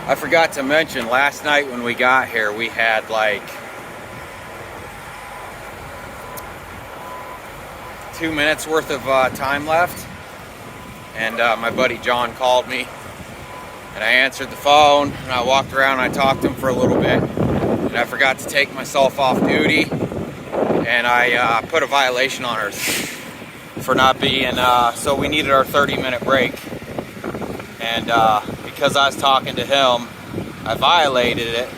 I forgot to mention, last night when we got here, we had like 2 minutes worth of time left. And my buddy John called me. And I answered the phone, and I walked around and I talked to him for a little bit. And I forgot to take myself off duty. And I put a violation on her for not being, so we needed our 30-minute break. And because I was talking to him, I violated it.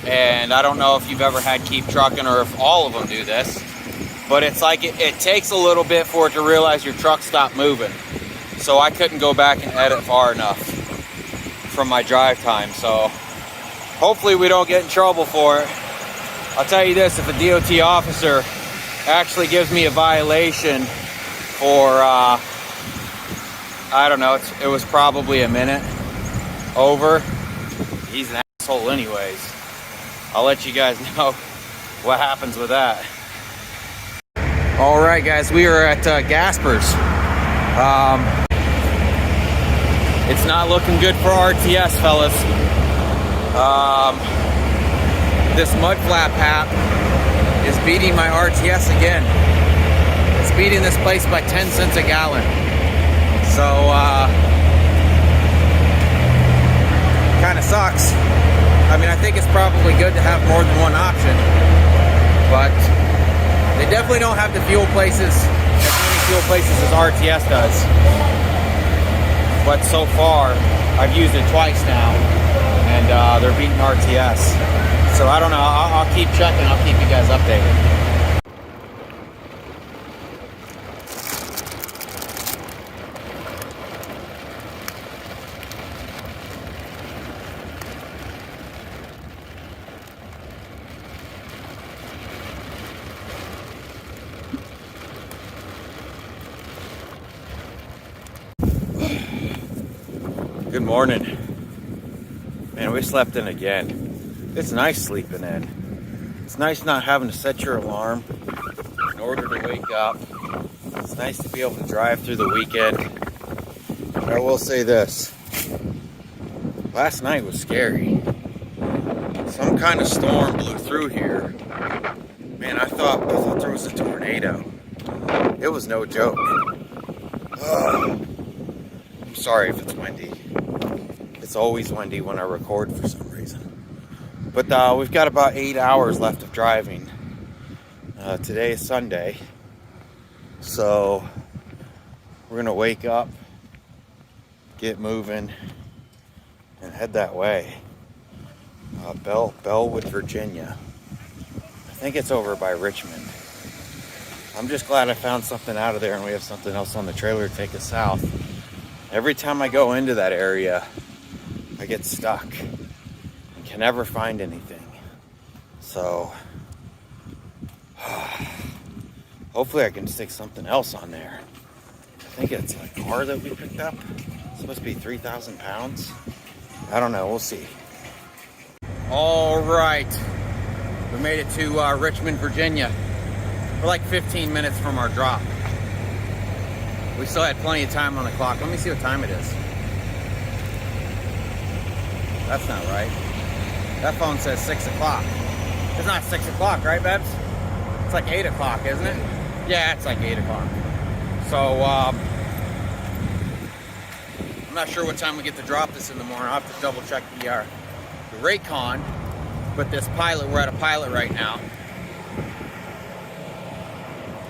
And I don't know if you've ever had Keep Trucking or if all of them do this, but it's like it takes a little bit for it to realize your truck stopped moving. So I couldn't go back and edit far enough from my drive time. So hopefully we don't get in trouble for it. I'll tell you this, if a DOT officer actually gives me a violation for, I don't know, it was probably a minute over, he's an asshole anyways. I'll let you guys know what happens with that. All right, guys, we are at Gasper's. It's not looking good for RTS, fellas. This mud flap app is beating my RTS again. It's beating this place by 10 cents a gallon. So, kind of sucks. I mean, I think it's probably good to have more than one option, but they definitely don't have the fuel places, as many fuel places as RTS does. But so far, I've used it twice now, and they're beating RTS. So I don't know, I'll keep checking, I'll keep you guys updated. Good morning. Man, we slept in again. It's nice sleeping in. It's nice not having to set your alarm in order to wake up. It's nice to be able to drive through the weekend. But I will say this. Last night was scary. Some kind of storm blew through here. Man, I thought there was a tornado. It was no joke. I'm sorry if it's windy. It's always windy when I record for some reason. But we've got about 8 hours left of driving. Today is Sunday. So we're going to wake up, get moving, and head that way. Bellwood, Virginia. I think it's over by Richmond. I'm just glad I found something out of there and we have something else on the trailer to take us south. Every time I go into that area, I get stuck and can never find anything. So hopefully I can stick something else on there. I think it's a car that we picked up. It's supposed to be 3,000 pounds. I don't know, we'll see. All right, we made it to Richmond, Virginia. We're like 15 minutes from our drop. We still had plenty of time on the clock. Let me see what time it is. That's not right. That phone says 6 o'clock. It's not 6 o'clock, right, Babs? It's like 8 o'clock, isn't it? Yeah, it's like 8 o'clock. So, I'm not sure what time we get to drop this in the morning. I'll have to double check the Raycon. But this Pilot, we're at a Pilot right now.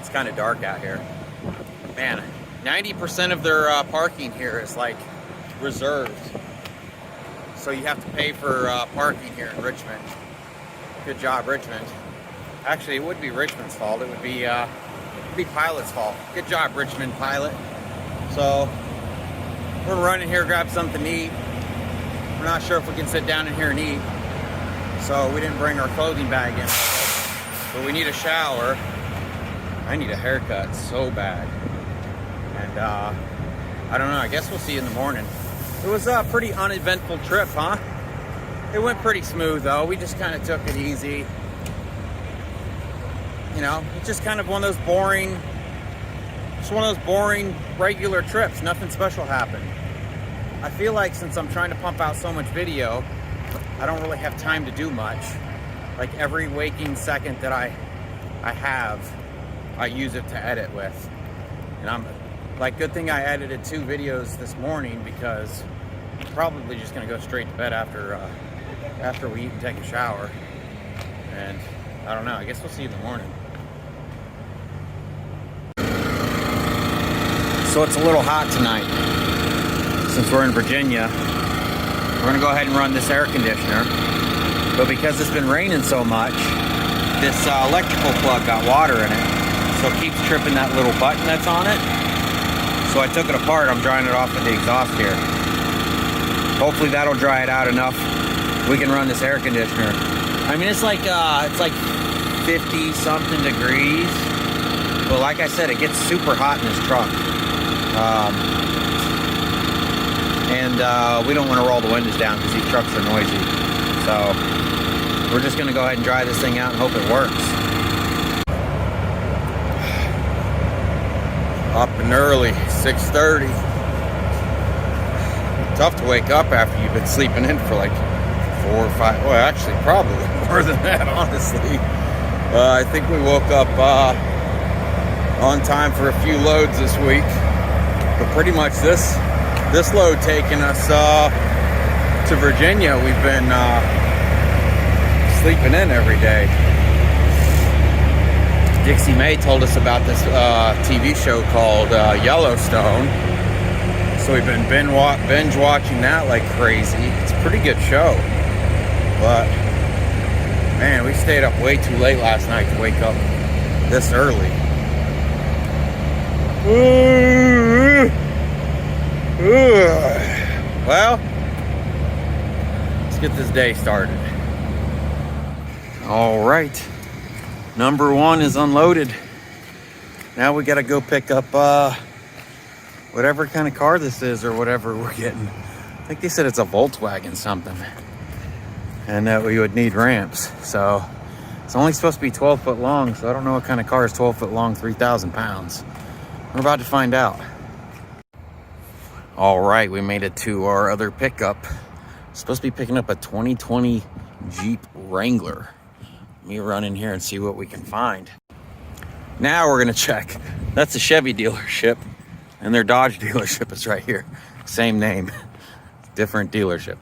It's kind of dark out here. Man, 90% of their parking here is like reserved. So you have to pay for parking here in Richmond. Good job, Richmond. Actually, it would be Richmond's fault. It would be Pilot's fault. Good job, Richmond Pilot. So we're running here, grab something to eat. We're not sure if we can sit down in here and eat. So we didn't bring our clothing bag in. But we need a shower. I need a haircut so bad. And I don't know, I guess we'll see you in the morning. It was a pretty uneventful trip, huh? It went pretty smooth though. We just kind of took it easy. You know, it's just kind of one of those boring, regular trips. Nothing special happened. I feel like since I'm trying to pump out so much video, I don't really have time to do much. Like every waking second that I have, I use it to edit with. And I'm like, good thing I edited 2 videos this morning, because I'm probably just gonna go straight to bed after we eat and take a shower. And I don't know, I guess we'll see in the morning. So it's a little hot tonight. Since we're in Virginia, we're gonna go ahead and run this air conditioner. But because it's been raining so much, this electrical plug got water in it. So it keeps tripping that little button that's on it. So I took it apart. I'm drying it off with the exhaust here. Hopefully that'll dry it out enough. We can run this air conditioner. I mean, it's like 50 something degrees. But like I said, it gets super hot in this truck. And we don't want to roll the windows down because these trucks are noisy. So we're just going to go ahead and dry this thing out and hope it works. Up and early, 6:30. Tough to wake up after you've been sleeping in for like 4 or 5. Well, actually, probably more than that, honestly. I think we woke up on time for a few loads this week. But pretty much this load taking us to Virginia, we've been sleeping in every day. Dixie May told us about this TV show called Yellowstone. So we've been binge watching that like crazy. It's a pretty good show. But man, we stayed up way too late last night to wake up this early. Well, let's get this day started. All right. Number 1 is unloaded. Now we gotta go pick up whatever kind of car this is or whatever we're getting. I think they said it's a Volkswagen something. And that we would need ramps. So it's only supposed to be 12 foot long, so I don't know what kind of car is 12 foot long, 3,000 pounds. We're about to find out. All right, we made it to our other pickup. Supposed to be picking up a 2020 Jeep Wrangler. Let me run in here and see what we can find. Now we're gonna check. That's a Chevy dealership, and their Dodge dealership is right here. Same name, different dealership.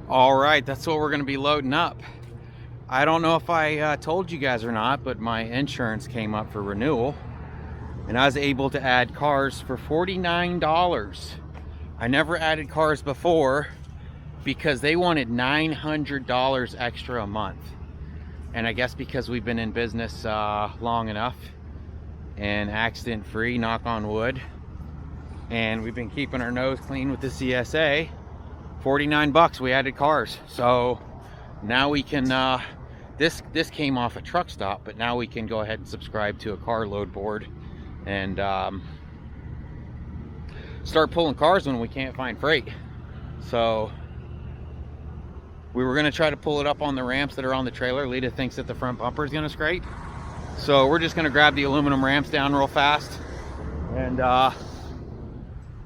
All right, that's what we're gonna be loading up. I don't know if I told you guys or not, but my insurance came up for renewal and I was able to add cars for $49. I never added cars before because they wanted $900 extra a month. And I guess because we've been in business long enough and accident free, knock on wood, and we've been keeping our nose clean with the CSA, 49 bucks we added cars. So now we can this came off a truck stop, but now we can go ahead and subscribe to a car load board and start pulling cars when we can't find freight. So we were going to try to pull it up on the ramps that are on the trailer. Lita thinks that the front bumper is going to scrape, so we're just going to grab the aluminum ramps down real fast and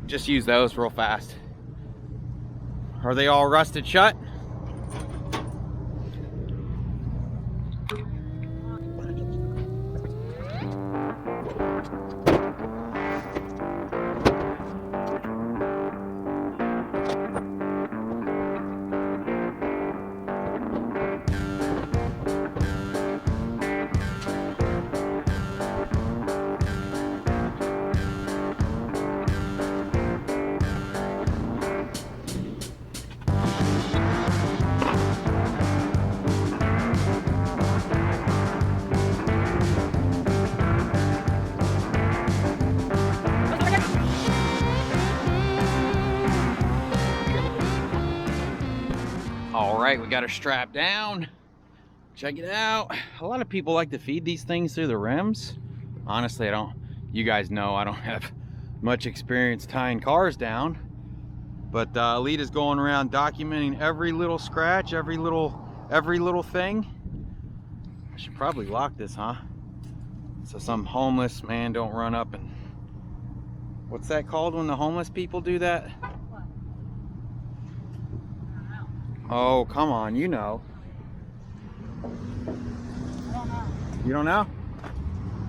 just use those real fast. Are they all rusted shut? All right, we got her strapped down. Check it out. A lot of people like to feed these things through the rims. Honestly, you guys know I don't have much experience tying cars down. But Alita's going around documenting every little scratch, every little thing. I should probably lock this, huh? So some homeless man don't run up and... What's that called when the homeless people do that? Oh, come on, you know. You don't know?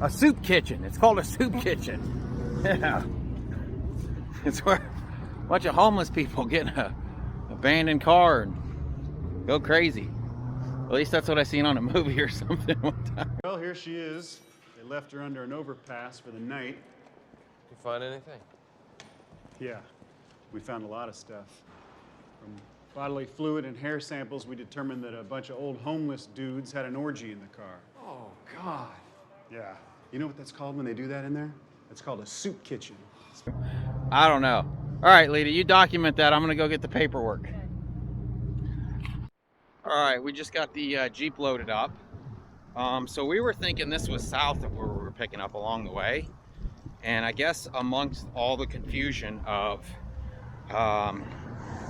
A soup kitchen. It's called a soup kitchen. Yeah. It's where a bunch of homeless people get in an abandoned car and go crazy. At least that's what I seen on a movie or something one time. Well, here she is. They left her under an overpass for the night. You find anything? Yeah, we found a lot of stuff. From bodily fluid and hair samples, we determined that a bunch of old homeless dudes had an orgy in the car. Oh, God. Yeah. You know what that's called when they do that in there? It's called a soup kitchen. I don't know. All right, Lita, you document that. I'm gonna go get the paperwork. All right, we just got the Jeep loaded up. So we were thinking this was south of where we were picking up along the way. And I guess amongst all the confusion of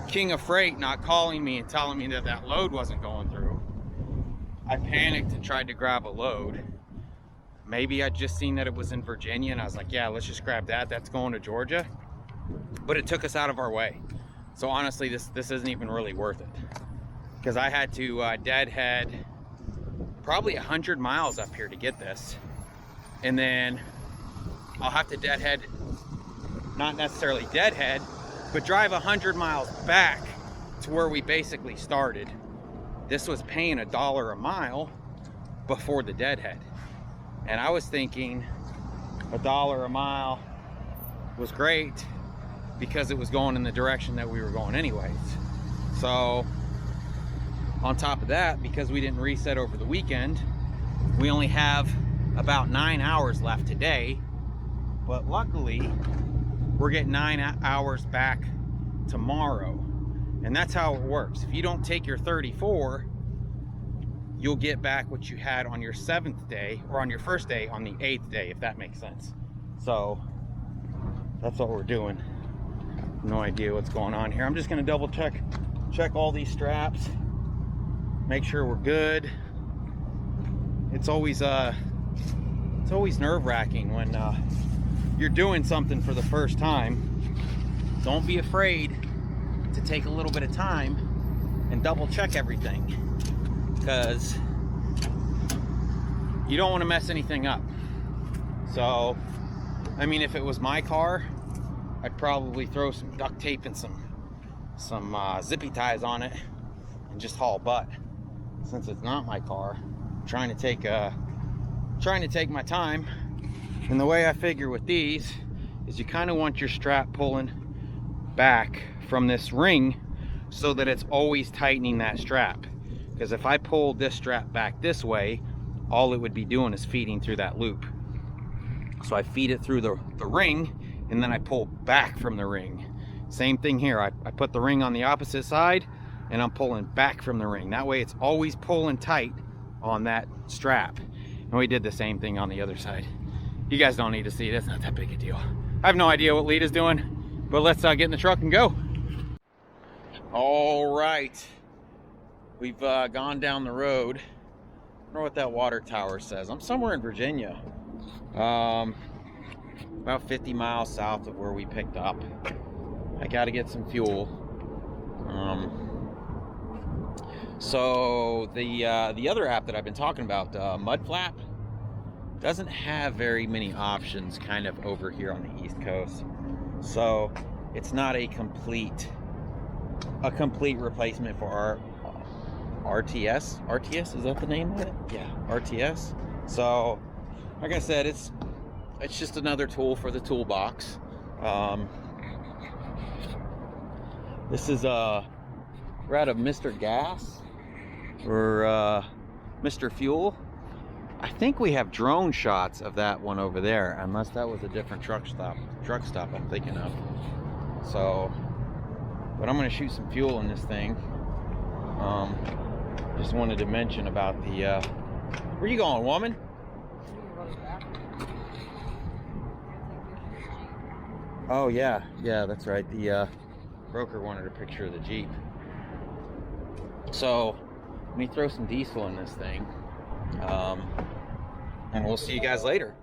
King of Freight not calling me and telling me that that load wasn't going through, I panicked and tried to grab a load. Maybe I'd just seen that it was in Virginia and I was like, yeah, let's just grab that. That's going to Georgia. But it took us out of our way. So honestly, this isn't even really worth it. Because I had to deadhead probably 100 miles up here to get this. And then I'll have to deadhead, not necessarily deadhead, but drive 100 miles back to where we basically started. This was paying $1 a mile before the deadhead. And I was thinking $1 a mile was great because it was going in the direction that we were going anyways. So on top of that, because we didn't reset over the weekend, we only have about 9 hours left today. But luckily, we're getting 9 hours back tomorrow. And that's how it works. If you don't take your 34, you'll get back what you had on your 7th day, or on your first day on the 8th day, if that makes sense. So that's what we're doing. No idea what's going on here. I'm just gonna double check all these straps, make sure we're good. It's always nerve-wracking when you're doing something for the first time. Don't be afraid to take a little bit of time and double check everything, because you don't want to mess anything up. So, I mean, if it was my car, I'd probably throw some duct tape and some zippy ties on it and just haul butt. Since it's not my car, I'm trying to take my time. And the way I figure with these is you kind of want your strap pulling back from this ring so that it's always tightening that strap. Because if I pull this strap back this way, all it would be doing is feeding through that loop. So I feed it through the ring, and then I pull back from the ring. Same thing here. I put the ring on the opposite side, and I'm pulling back from the ring. That way it's always pulling tight on that strap. And we did the same thing on the other side. You guys don't need to see it. It's not that big a deal. I have no idea what Lita's doing, but let's get in the truck and go. All right. We've gone down the road. I don't know what that water tower says. I'm somewhere in Virginia. About 50 miles south of where we picked up. I got to get some fuel. So the other app that I've been talking about, Mudflap, doesn't have very many options kind of over here on the East Coast. So it's not a complete replacement for our RTS. RTS, is that the name of it? Yeah, RTS. So like I said, it's just another tool for the toolbox. This is we're out of Mr. Gas or Mr. Fuel. I think we have drone shots of that one over there, unless that was a different truck stop I'm thinking of. So, but I'm gonna shoot some fuel in this thing. just wanted to mention about the, where you going, woman? Oh yeah, that's right. The broker wanted a picture of the Jeep. So let me throw some diesel in this thing, and we'll see you guys later.